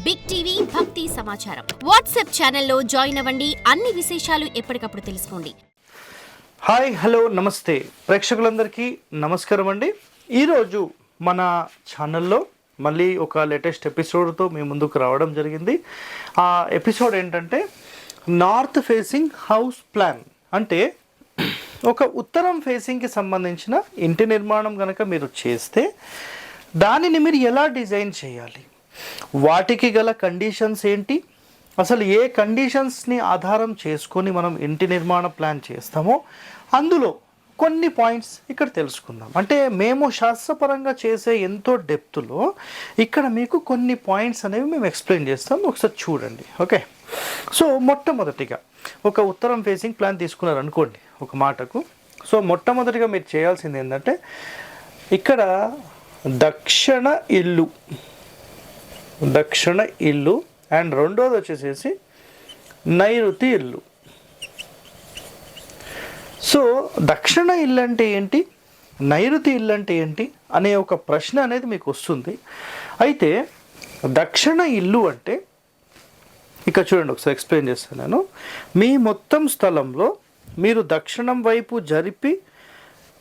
Big TV భక్తి సమాచారం WhatsApp ఛానల్లో జాయిన్ అవ్వండి. అన్ని విశేషాలు ఎప్పటికప్పుడు తెలుసుకోండి. హాయ్ హలో నమస్తే ప్రేక్షకులందరికీ నమస్కారం అండి. ఈరోజు మన ఛానల్లో మళ్ళీ ఒక లేటెస్ట్ ఎపిసోడ్తో మీ ముందుకు రావడం జరిగింది. ఆ ఎపిసోడ్ ఏంటంటే నార్త్ ఫేసింగ్ హౌస్ ప్లాన్, అంటే ఒక ఉత్తరం ఫేసింగ్కి సంబంధించిన ఇంటి నిర్మాణం కనుక మీరు చేస్తే దానిని మీరు ఎలా డిజైన్ చేయాలి, వాటికి గల కండిషన్స్ ఏంటి, అసలు ఏ కండిషన్స్ని ఆధారం చేసుకొని మనం ఇంటి నిర్మాణ ప్లాన్ చేస్తామో అందులో కొన్ని పాయింట్స్ ఇక్కడ తెలుసుకుందాం. అంటే మేము శాస్త్రపరంగా చేసే ఎంతో డెప్త్లో ఇక్కడ మీకు కొన్ని పాయింట్స్ అనేవి మేము ఎక్స్ప్లెయిన్ చేస్తాం. ఒకసారి చూడండి. ఓకే, సో మొట్టమొదటిగా ఒక ఉత్తరం ఫేసింగ్ ప్లాన్ తీసుకున్నారు అనుకోండి ఒక మాటకు. సో మొట్టమొదటిగా మీరు చేయాల్సింది ఏంటంటే ఇక్కడ దక్షిణ ఇల్లు అండ్ రెండోది వచ్చేసేసి నైరుతి ఇల్లు. సో దక్షిణ ఇల్లు అంటే ఏంటి, నైరుతి ఇల్లు అంటే ఏంటి అనే ఒక ప్రశ్న అనేది మీకు వస్తుంది. అయితే దక్షిణ ఇల్లు అంటే ఇక్కడ చూడండి, ఒకసారి ఎక్స్ప్లెయిన్ చేస్తాను నేను. మీ మొత్తం స్థలంలో మీరు దక్షిణం వైపు జరిపి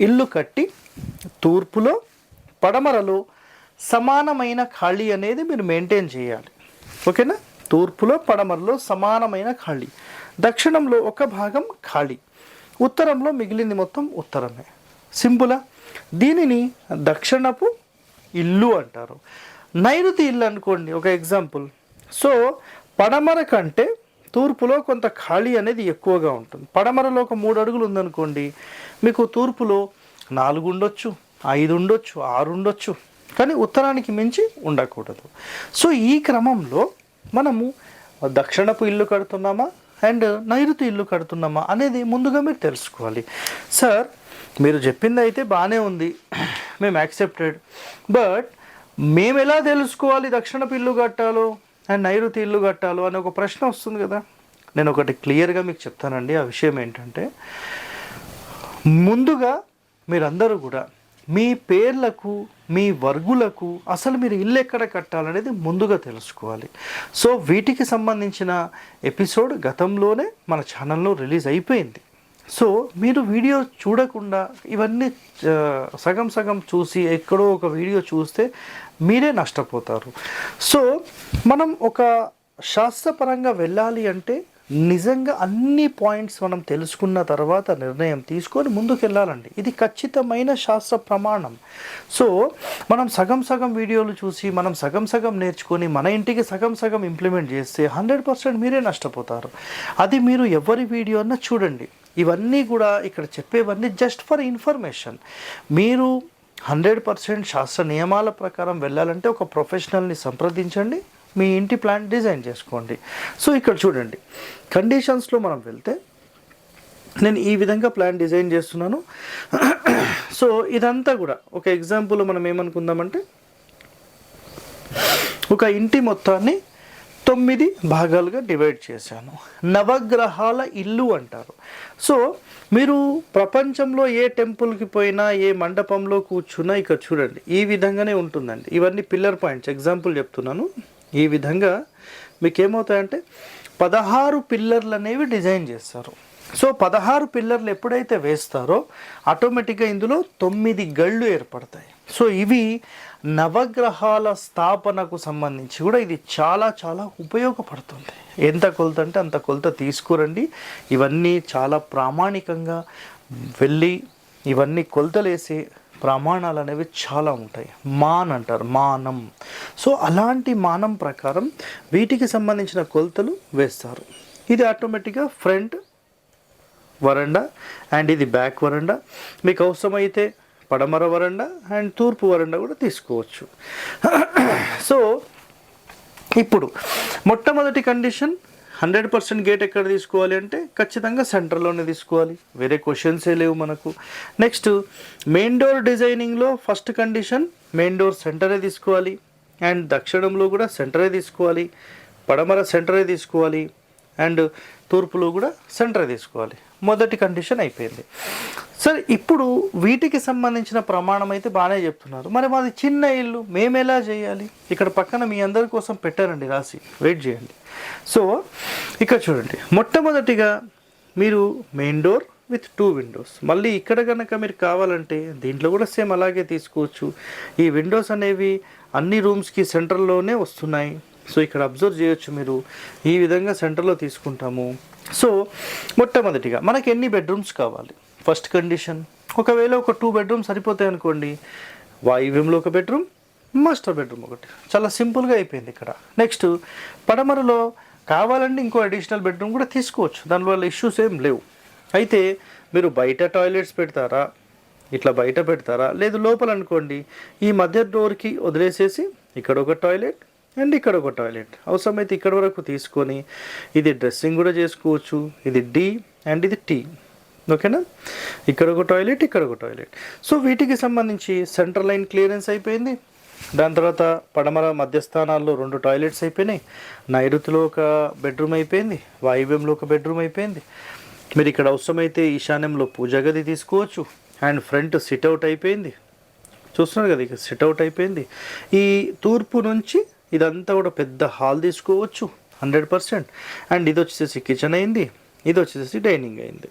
ఇల్లు కట్టి తూర్పులో పడమరలో సమానమైన ఖాళీ అనేది మీరు మెయింటైన్ చేయాలి. ఓకేనా, తూర్పులో పడమరలో సమానమైన ఖాళీ, దక్షిణంలో ఒక భాగం ఖాళీ, ఉత్తరంలో మిగిలింది మొత్తం ఉత్తరమే. సింపులా? దీనిని దక్షిణపు ఇల్లు అంటారు. నైరుతి ఇల్లు అనుకోండి ఒక ఎగ్జాంపుల్. సో పడమర కంటే తూర్పులో కొంత ఖాళీ అనేది ఎక్కువగా ఉంటుంది. పడమరలో ఒక 3 అడుగులు ఉందనుకోండి, మీకు తూర్పులో 4 ఉండొచ్చు, 5 ఉండొచ్చు, 6 ఉండొచ్చు, కానీ ఉత్తరానికి మించి ఉండకూడదు. సో ఈ క్రమంలో మనము దక్షిణపు ఇల్లు కడుతున్నామా అండ్ నైరుతి ఇల్లు కడుతున్నామా అనేది ముందుగా మీరు తెలుసుకోవాలి. సార్ మీరు చెప్పింది అయితే బాగానే ఉంది, మేము యాక్సెప్టెడ్, బట్ మేము ఎలా తెలుసుకోవాలి దక్షిణపు ఇల్లు కట్టాలో అండ్ నైరుతి ఇల్లు కట్టాలో అనే ఒక ప్రశ్న వస్తుంది కదా. నేను ఒకటి క్లియర్గా మీకు చెప్తానండి. ఆ విషయం ఏంటంటే ముందుగా మీరందరూ కూడా మీ పేర్లకు మీ వర్గులకు అసలు మీరు ఇల్లు ఎక్కడ కట్టాలనేది ముందుగా తెలుసుకోవాలి. సో వీటికి సంబంధించిన ఎపిసోడ్ గతంలోనే మన ఛానల్లో రిలీజ్ అయిపోయింది. సో మీరు వీడియో చూడకుండా ఇవన్నీ సగం సగం చూసి ఎక్కడో ఒక వీడియో చూస్తే మీరే నష్టపోతారు. సో మనం ఒక శాస్త్రపరంగా వెళ్ళాలి అంటే నిజంగా అన్ని పాయింట్స్ మనం తెలుసుకున్న తర్వాత నిర్ణయం తీసుకొని ముందుకు వెళ్ళాలండి. ఇది ఖచ్చితమైన శాస్త్ర ప్రమాణం. సో మనం సగం సగం వీడియోలు చూసి మనం సగం సగం నేర్చుకొని మన ఇంటికి సగం సగం ఇంప్లిమెంట్ చేస్తే 100% మీరే నష్టపోతారు. అది మీరు ఎవరి వీడియో అన్నా చూడండి. ఇవన్నీ కూడా ఇక్కడ చెప్పేవన్నీ జస్ట్ ఫర్ ఇన్ఫర్మేషన్. మీరు 100% శాస్త్ర నియమాల ప్రకారం వెళ్ళాలంటే ఒక ప్రొఫెషనల్ని సంప్రదించండి, మీ ఇంటి ప్లాన్ డిజైన్ చేసుకోండి. సో ఇక్కడ చూడండి, కండిషన్స్లో మనం వెళ్తే నేను ఈ విధంగా ప్లాన్ డిజైన్ చేస్తున్నాను. సో ఇదంతా కూడా ఒక ఎగ్జాంపుల్ మనం ఏమనుకుందామంటే ఒక ఇంటి మొత్తాన్ని 9 భాగాలుగా డివైడ్ చేశాను. నవగ్రహాల ఇల్లు అంటారు. సో మీరు ప్రపంచంలో ఏ టెంపుల్కి పోయినా ఏ మండపంలో కూర్చున్నా ఇక్కడ చూడండి ఈ విధంగానే ఉంటుందండి. ఇవన్నీ పిల్లర్ పాయింట్స్, ఎగ్జాంపుల్ చెప్తున్నాను. ఈ విధంగా మీకు ఏమవుతాయంటే 16 పిల్లర్లు అనేవి డిజైన్ చేస్తారు. సో 16 పిల్లర్లు ఎప్పుడైతే వేస్తారో ఆటోమేటిక్గా ఇందులో 9 గళ్ళు ఏర్పడతాయి. సో ఇవి నవగ్రహాల స్థాపనకు సంబంధించి కూడా ఇది చాలా చాలా ఉపయోగపడుతుంది. ఎంత కొలత అంటే అంత కొలత తీసుకురండి. ఇవన్నీ చాలా ప్రామాణికంగా వెళ్ళి ఇవన్నీ కొలతలేసే ప్రమాణాలు అనేవి చాలా ఉంటాయి. మాన్ అంటారు, మానం. సో అలాంటి మానం ప్రకారం వీటికి సంబంధించిన కొలతలు వేస్తారు. ఇది ఆటోమేటిక్గా ఫ్రంట్ వరండా అండ్ ఇది బ్యాక్ వరండా. మీకు అవసరమైతే పడమర వరండా అండ్ తూర్పు వరండా కూడా తీసుకోవచ్చు. సో ఇప్పుడు మొట్టమొదటి కండిషన్ 100% గేట్ ఎక్కడ తీసుకోవాలి అంటే ఖచ్చితంగా సెంటర్లోనే తీసుకోవాలి, వేరే క్వశ్చన్సే లేవు మనకు. నెక్స్ట్ మెయిన్ డోర్ డిజైనింగ్లో ఫస్ట్ కండిషన్ మెయిన్ డోర్ సెంటరే తీసుకోవాలి అండ్ దక్షిణంలో కూడా సెంటరే తీసుకోవాలి, పడమర సెంటరే తీసుకోవాలి అండ్ తూర్పులో కూడా సెంటర్ తీసుకోవాలి. మొదటి కండిషన్ అయిపోయింది. సరే, ఇప్పుడు వీటికి సంబంధించిన ప్రమాణం అయితే బాగానే చెప్తున్నారు. మరి మాది చిన్న ఇల్లు, మేము ఎలా చేయాలి? ఇక్కడ పక్కన మీ అందరి కోసం పెట్టారండి రాసి, వెయిట్ చేయండి. సో ఇక్కడ చూడండి, మొట్టమొదటిగా మీరు మెయిన్ డోర్ విత్ 2 విండోస్. మళ్ళీ ఇక్కడ కనుక మీరు కావాలంటే దీంట్లో కూడా సేమ్ అలాగే తీసుకోవచ్చు. ఈ విండోస్ అనేవి అన్ని రూమ్స్కి సెంటర్లోనే వస్తున్నాయి. సో ఇక్కడ అబ్జర్వ్ చేయొచ్చు మీరు, ఈ విధంగా సెంటర్లో తీసుకుంటాము. సో మొట్టమొదటిగా మనకి ఎన్ని బెడ్రూమ్స్ కావాలి? ఫస్ట్ కండిషన్, ఒకవేళ ఒక 2 బెడ్రూమ్స్ సరిపోతాయి అనుకోండి, వాయువ్యంలో ఒక బెడ్రూమ్, మాస్టర్ బెడ్రూమ్ ఒకటి. చాలా సింపుల్గా అయిపోయింది ఇక్కడ. నెక్స్ట్ పడమరలో కావాలంటే ఇంకో అడిషనల్ బెడ్రూమ్ కూడా తీసుకోవచ్చు, దానివల్ల ఇష్యూస్ ఏం లేవు. అయితే మీరు బయట టాయిలెట్స్ పెడతారా, ఇట్లా బయట పెడతారా, లేదు లోపల అనుకోండి, ఈ మధ్య డోర్కి వదిలేసేసి ఇక్కడ ఒక టాయిలెట్ అండ్ ఇక్కడ ఒక టాయిలెట్, అవసరమైతే ఇక్కడ వరకు తీసుకొని ఇది డ్రెస్సింగ్ కూడా చేసుకోవచ్చు. ఇది డి అండ్ ఇది టీ, ఓకేనా? ఇక్కడ ఒక టాయిలెట్, ఇక్కడ ఒక టాయిలెట్. సో వీటికి సంబంధించి సెంట్రల్ లైన్ క్లియరెన్స్ అయిపోయింది. దాని తర్వాత పడమర మధ్యస్థానాల్లో 2 టాయిలెట్స్ అయిపోయినాయి. నైరుతిలో ఒక బెడ్రూమ్ అయిపోయింది, వాయువ్యంలో ఒక బెడ్రూమ్ అయిపోయింది. మీరు ఇక్కడ అవసరమైతే ఈశాన్యంలో పూజా గది తీసుకోవచ్చు. అండ్ ఫ్రంట్ సిట్అవుట్ అయిపోయింది, చూస్తున్నారు కదా, ఇక సిట్అవుట్ అయిపోయింది. ఈ తూర్పు నుంచి ఇదంతా కూడా పెద్ద హాల్ తీసుకోవచ్చు 100%. అండ్ ఇది వచ్చేసి కిచెన్ అయింది, ఇది వచ్చేసి డైనింగ్ అయింది.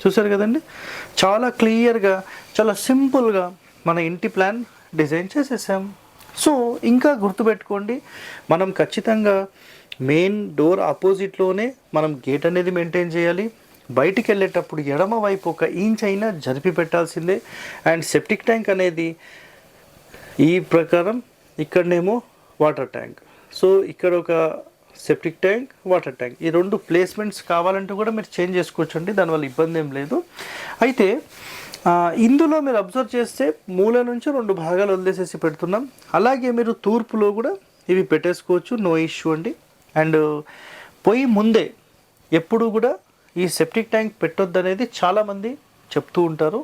చూసారు కదండి, చాలా క్లియర్గా, చాలా సింపుల్గా మన ఇంటి ప్లాన్ డిజైన్ చేసేసాం. సో ఇంకా గుర్తుపెట్టుకోండి, మనం ఖచ్చితంగా మెయిన్ డోర్ ఆపోజిట్లోనే మనం గేట్ అనేది మెయింటైన్ చేయాలి. బయటికి వెళ్ళేటప్పుడు ఎడమ వైపు 1 ఇంచ్ అయినా జరిపి పెట్టాల్సిందే. అండ్ సెప్టిక్ ట్యాంక్ అనేది ఈ ప్రకారం, ఇక్కడనేమో వాటర్ ట్యాంక్. సో ఇక్కడ ఒక సెప్టిక్ ట్యాంక్, వాటర్ ట్యాంక్, ఈ 2 ప్లేస్మెంట్స్ కావాలంటే కూడా మీరు చేంజ్ చేసుకోవచ్చు అండి, దానివల్ల ఇబ్బంది ఏం లేదు. అయితే ఇందులో మీరు అబ్జర్వ్ చేస్తే మూల నుంచి 2 భాగాలు వదిలేసేసి పెడుతున్నాం. అలాగే మీరు తూర్పులో కూడా ఇవి పెట్టేసుకోవచ్చు, నో ఇష్యూ అండి. అండ్ పొయ్యి ముందే ఎప్పుడు కూడా ఈ సెప్టిక్ ట్యాంక్ పెట్టొద్దు అనేది చాలామంది చెప్తూ ఉంటారు.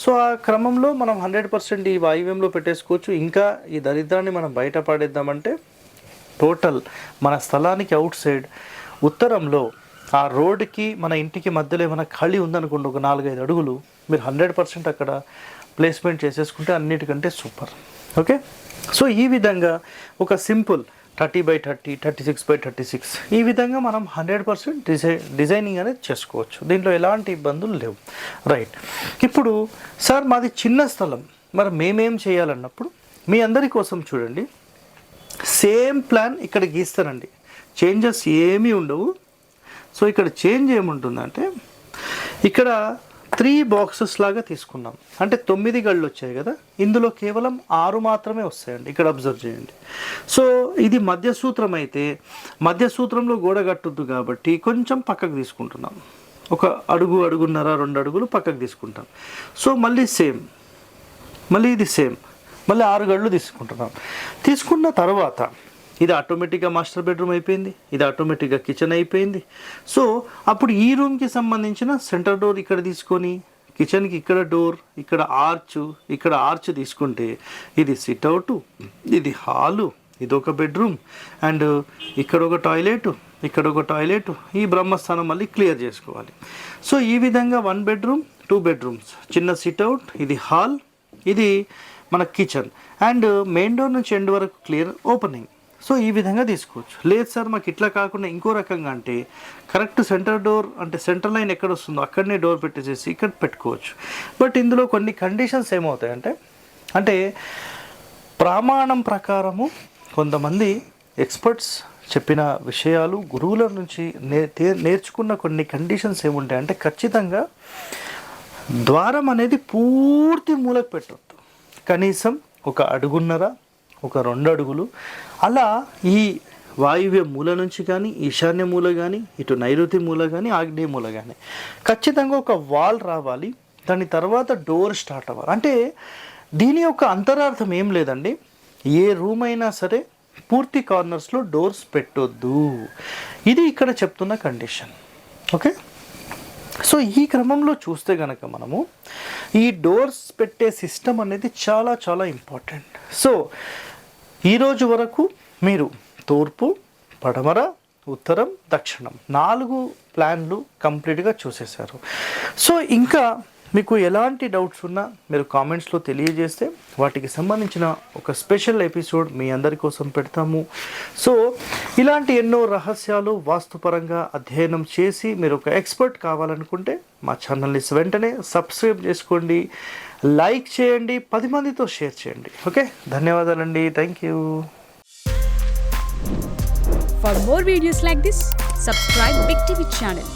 సో ఆ క్రమంలో మనం 100% ఈ వాయువ్యంలో పెట్టేసుకోవచ్చు. ఇంకా ఈ దరిద్రాన్ని మనం బయట పడేద్దామంటే టోటల్ మన స్థలానికి అవుట్ సైడ్ ఉత్తరంలో ఆ రోడ్డుకి మన ఇంటికి మధ్యలో ఏమైనా ఖాళీ ఉందనుకోండి, ఒక 4-5 అడుగులు, మీరు 100% అక్కడ ప్లేస్మెంట్ చేసేసుకుంటే అన్నిటికంటే సూపర్. ఓకే, సో ఈ విధంగా ఒక సింపుల్ 30x30, 36x36 ఈ విధంగా మనం 100% డిజైనింగ్ అనేది చేసుకోవచ్చు. దీంట్లో ఎలాంటి ఇబ్బందులు లేవు. రైట్, ఇప్పుడు సార్ మాది చిన్న స్థలం, మరి మేమేం చేయాలన్నప్పుడు మీ అందరి కోసం చూడండి, సేమ్ ప్లాన్ ఇక్కడ గీస్తానండి, చేంజెస్ ఏమీ ఉండవు. సో ఇక్కడ చేంజ్ ఏముంటుందంటే, ఇక్కడ 3 బాక్సెస్ లాగా తీసుకున్నాం, అంటే 9 గళ్ళు వచ్చాయి కదా, ఇందులో కేవలం 6 మాత్రమే వస్తాయండి. ఇక్కడ అబ్జర్వ్ చేయండి. సో ఇది మధ్య సూత్రం అయితే, మధ్య సూత్రంలో గోడ కట్టుద్దు కాబట్టి కొంచెం పక్కకు తీసుకుంటున్నాం, 1 అడుగు, 1.5 అడుగులు, 2 అడుగులు పక్కకు తీసుకుంటాం. సో మళ్ళీ సేమ్, మళ్ళీ ఇది సేమ్, మళ్ళీ 6 గళ్ళు తీసుకుంటున్నాం. తీసుకున్న తర్వాత ఇది ఆటోమేటిక్గా మాస్టర్ బెడ్రూమ్ అయిపోయింది, ఇది ఆటోమేటిక్గా కిచెన్ అయిపోయింది. సో అప్పుడు ఈ రూమ్కి సంబంధించిన సెంటర్ డోర్ ఇక్కడ తీసుకొని, కిచెన్కి ఇక్కడ డోర్, ఇక్కడ ఆర్చ్ తీసుకుంటే ఇది సిట్అవుట్, ఇది హాలు, ఇది ఒక బెడ్రూమ్, అండ్ ఇక్కడ ఒక టాయిలెట్, ఇక్కడ ఒక టాయిలెట్, ఈ బ్రహ్మస్థానం మళ్ళీ క్లియర్ చేసుకోవాలి. సో ఈ విధంగా 1 బెడ్రూమ్, 2 బెడ్రూమ్స్, చిన్న సిట్అవుట్, ఇది హాల్, ఇది మన కిచెన్, అండ్ మెయిన్ డోర్ నుంచి ఎండ్ వరకు క్లియర్ ఓపెనింగ్. సో ఈ విధంగా తీసుకోవచ్చు. లేదు సార్ మాకు ఇట్లా కాకుండా ఇంకో రకంగా అంటే, కరెక్ట్ సెంటర్ డోర్ అంటే సెంటర్ లైన్ ఎక్కడ వస్తుందో అక్కడనే డోర్ పెట్టేసేసి ఇక్కడ పెట్టుకోవచ్చు. బట్ ఇందులో కొన్ని కండిషన్స్ ఏమవుతాయంటే, అంటే ప్రమాణం ప్రకారము కొంతమంది ఎక్స్పర్ట్స్ చెప్పిన విషయాలు, గురువుల నుంచి నేర్చుకున్న కొన్ని కండిషన్స్ ఏముంటాయంటే, ఖచ్చితంగా ద్వారం అనేది పూర్తి మూలకు పెట్టొద్దు, కనీసం 1.5 అడుగులు, ఒక 2 అడుగులు అలా ఈ వాయువ్య మూల నుంచి కానీ, ఈశాన్య మూల కానీ, ఇటు నైరుతి మూల కానీ, ఆగ్నేయ మూల కానీ ఖచ్చితంగా ఒక వాల్ రావాలి. దాని తర్వాత డోర్ స్టార్ట్ అవ్వాలి. అంటే దీని యొక్క అంతరార్థం ఏం లేదండి, ఏ రూమ్ అయినా సరే పూర్తి కార్నర్స్లో డోర్స్ పెట్టొద్దు, ఇది ఇక్కడ చెప్తున్న కండిషన్. ఓకే, సో ఈ క్రమంలో చూస్తే కనుక మనము ఈ డోర్స్ పెట్టే సిస్టమ్ అనేది చాలా చాలా ఇంపార్టెంట్. సో ఈరోజు వరకు మీరు తూర్పు, పడమర, ఉత్తరం, దక్షిణం 4 ప్లాన్లు కంప్లీట్గా చూసేశారు. సో ఇంకా మీకు ఎలాంటి డౌట్స్ ఉన్నా మీరు కామెంట్స్లో తెలియజేస్తే వాటికి సంబంధించిన ఒక స్పెషల్ ఎపిసోడ్ మీ అందరి కోసం పెడతాము. సో ఇలాంటి ఎన్నో రహస్యాలు వాస్తుపరంగా అధ్యయనం చేసి మీరు ఒక ఎక్స్పర్ట్ కావాలనుకుంటే మా ఛానల్ని వెంటనే సబ్స్క్రైబ్ చేసుకోండి, లైక్ చేయండి, 10 మందితో షేర్ చేయండి. ఓకే, ధన్యవాదాలండి. Thank you. For more videos like this, subscribe Big TV channel.